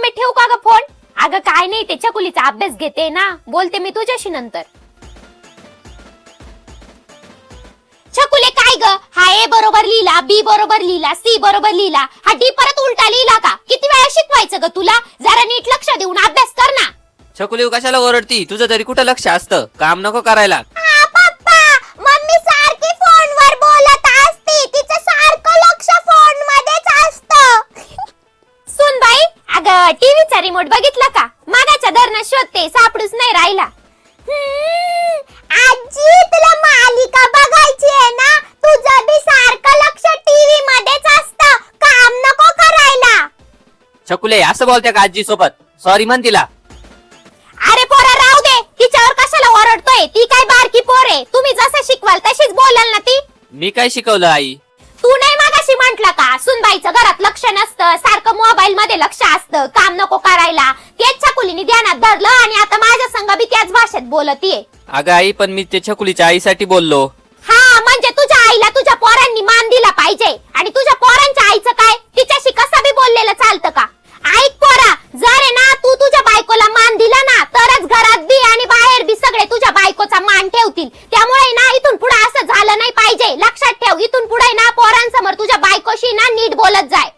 Mummy ठेवू का ग फोन? अगं काय नाही, ते छकुलीचा अभ्यास घेते ना, बोलते मी तुझ्याशी नंतर. छकुले काय ग, हा ए बरोबर लिहिला, बी बरोबर लिहिला, सी बरोबर लिहिला, हा डी परत उलटा लिहिला का? किती वेळा शिकवायचं ग तुला? जरा नीट लक्ष देऊन अभ्यास कर ना. छकुली कशाला ओरडती? तुझं तरी कुठं लक्ष असतं? काम नको करायला. पप्पा, मम्मी सारखी फोनवर बोलत असते, तिचं सारखं लक्ष फोन मध्येच असतं. सुन बाई, अगं टीव्हीचा रिमोट बघितला का? मागाच्या धरणं शोधते, सापडूच नाही राहिला. आजी, तुला मालिका बघायची आहे ना? तुझं बी सारखं लक्ष टीव्ही मध्येच असतं, काम नको करायला. छकुले असं बोलते का आजी सोबत? सॉरी म्हण तिला. अरे पोरा राहू दे, तिच्यावर कशाला ओरडतोय? ती काय बारकी पोर आहे? तुम्ही जसं शिकवाल तशीच बोलाल ना ती. मी काय शिकवलं आई? तू नाही मागाशी म्हंटला का सुनबाईचं घरात लक्ष नसतं, सारखं मोबाईल मध्ये लक्ष असतं, काम नको करायला? तेच छकुलीने ध्यानात धरलं आणि आता माझ्या संग बी त्याच भाषेत बोलतीये. अगं आई, पण मी ते छकुलीच्या आईसाठी बोललो. हा, म्हणजे तुझ्या आईला तुझ्या पोरांनी मान दिला पाहिजे, आणि तुझ्या पोरांच्या आईचं काय? तिच्याशी कसं बी बोललेलं चालतं का? ऐक पोरा, जर आहे ना तू तुझ्या बायकोला मान दिला ना, तरच घरात बी आणि बाहेर बी सगळे तुझ्या बायकोचा मान ठेवतील. त्यामुळे ना इथून पुढे असं झालं नाही पाहिजे. लक्षात ठेव, इथून पुढे ना पोरांसमोर तुझ्या बायकोशी ना नीट बोलत जाय.